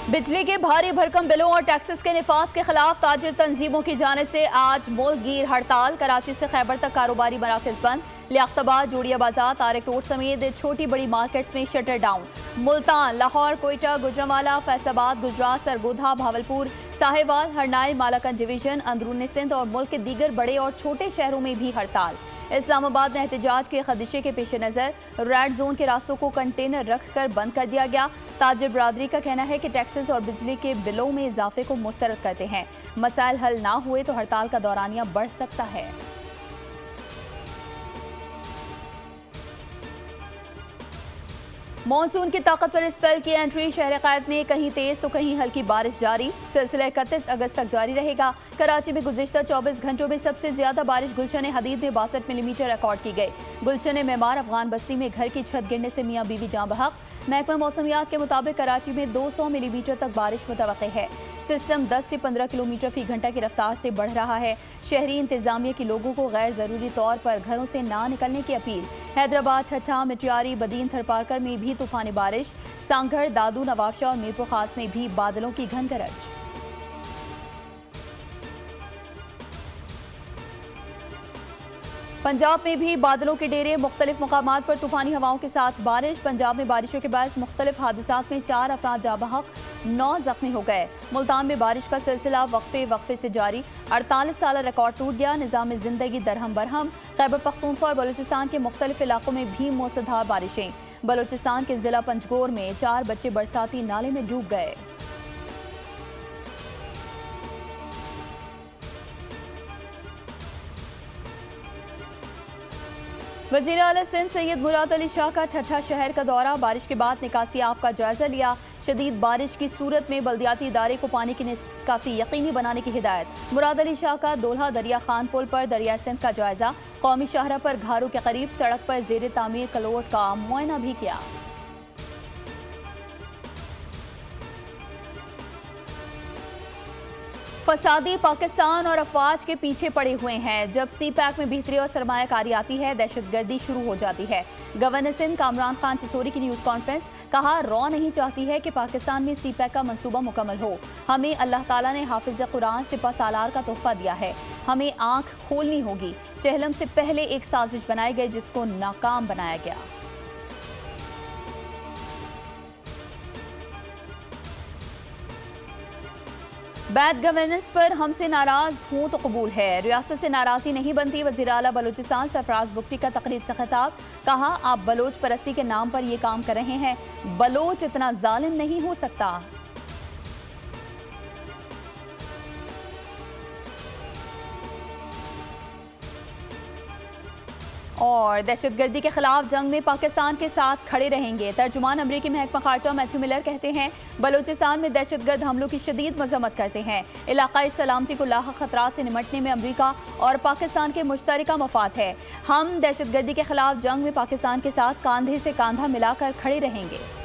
बिजली के भारी भरकम बिलों और टैक्सेस के निफाज के खिलाफ ताजिर तंजीमों की जानिब से आज मुल्कगीर हड़ताल। कराची से खैबर तक कारोबारी मराकज बंद। लियाकताबाद, जोड़िया बाजार, तारिक रोड समेत छोटी बड़ी मार्केट्स में शटर डाउन। मुल्तान, लाहौर, कोयटा, गुजरांवाला, फैसलाबाद, गुजरात, सरगोधा, भावलपुर, साहिवाल, हरनाइल, मालाकन डिवीजन, अंदरूनी सिंध और मुल्क के दीगर बड़े और छोटे शहरों में भी हड़ताल। इस्लामाबाद में एहतजाज के खदशे के पेश नज़र रेड जोन के रास्तों को कंटेनर रखकर बंद कर दिया गया। ताजिर बरादरी का कहना है कि टैक्सेस और बिजली के बिलों में इजाफे को मुस्तरद करते हैं। मसाइल हल ना हुए तो हड़ताल का दौरानिया बढ़ सकता है। मॉनसून की ताकतवर स्पेल की एंट्री। शहर क़ायद में कहीं तेज तो कहीं हल्की बारिश जारी। सिलसिला 31 अगस्त तक जारी रहेगा। कराची में गुज़िश्ता 24 घंटों में सबसे ज्यादा बारिश गुलशन हदीद में 62 मिलीमीटर रिकॉर्ड की गई। गुलशन मेमार अफगान बस्ती में घर की छत गिरने से मियाँ बीवी जाँ बहक। महकमा मौसमियात के मुताबिक कराची में 200 मिलीमीटर तक बारिश मुतवक्के है। सिस्टम 10 से 15 किलोमीटर फी घंटा की रफ्तार से बढ़ रहा है। शहरी इंतजामिया के लोगों को गैर जरूरी तौर पर घरों से ना निकलने की अपील। हैदराबाद, ठट्ठा, मिटियारी, बदीन, थरपारकर में भी तूफानी बारिश। सांगढ़, दादू, नवाबशाह और मीरपुर खास में भी बादलों की घन गरज। पंजाब में भी बादलों के डेरे। मुख्तलिफ मुकामात पर तूफानी हवाओं के साथ बारिश। पंजाब में बारिशों के बायस मुख्तलिफ हादसात में 4 अफराद जाँ बहक, 9 जख्मी हो गए। मुल्तान में बारिश का सिलसिला वक्फे से जारी। 48 साल रिकॉर्ड टूट गया। निज़ाम ज़िंदगी दरहम बरहम। खैबर पख्तूनख्वा और बलूचिस्तान के मुख्तलिफ इलाकों में भी मूसलाधार बारिशें। बलूचिस्तान के जिला पंजगोर में 4 बच्चे बरसाती नाले में डूब गए। वज़ीर आला सिंध सैयद मुराद अली शाह का ठट्ठा शहर का दौरा। बारिश के बाद निकासी आप का जायजा लिया। शदीद बारिश की सूरत में बल्दियाती इदारे को पानी की निकासी यकीनी बनाने की हिदायत। मुराद अली शाह का दोलहा दरिया खान पुल पर दरिया सिंध का जायजा। कौमी शाहरा पर घारों के करीब सड़क पर जेर तामीर कलोट का मुआयना भी किया। फसादी पाकिस्तान और अफवाज के पीछे पड़े हुए हैं। जब सी पैक में बेहतरी और सरमायाकारी आती है, दहशतगर्दी शुरू हो जाती है। गवर्नर सिंध कामरान खान चिसोरी की न्यूज़ कॉन्फ्रेंस। कहा, रॉ नहीं चाहती है कि पाकिस्तान में सी पैक का मंसूबा मुकम्मल हो। हमें अल्लाह ताला ने हाफिज कुरान सिपा सालार का तोहफा दिया है। हमें आंख खोलनी होगी। चहलम से पहले एक साजिश बनाई गई जिसको नाकाम बनाया गया। बैड गवर्नेंस पर हमसे नाराज हूँ तो कबूल है। रियासत से नाराजी नहीं बनती। वज़ीर आला बलूचिस्तान सरफराज बुगटी का तकरीब से खिताब। कहा, आप बलोच परस्ती के नाम पर ये काम कर रहे हैं। बलोच इतना जालिम नहीं हो सकता। और दहशतगर्दी के खिलाफ जंग में पाकिस्तान के साथ खड़े रहेंगे। तर्जुमान अमरीकी महकमा खारजा मैथ्यू मिलर कहते हैं, बलूचिस्तान में दहशतगर्द हमलों की शदीद मजम्मत करते हैं। इलाकाई सलामती को लाहक खतरात से निमटने में अमरीका और पाकिस्तान के मुश्तरका मफाद है। हम दहशतगर्दी के खिलाफ जंग में पाकिस्तान के साथ कांधे से कांधा मिलाकर खड़े रहेंगे।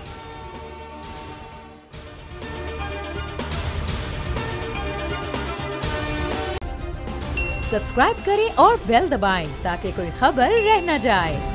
सब्सक्राइब करें और बेल दबाएं ताकि कोई खबर रह न जाए।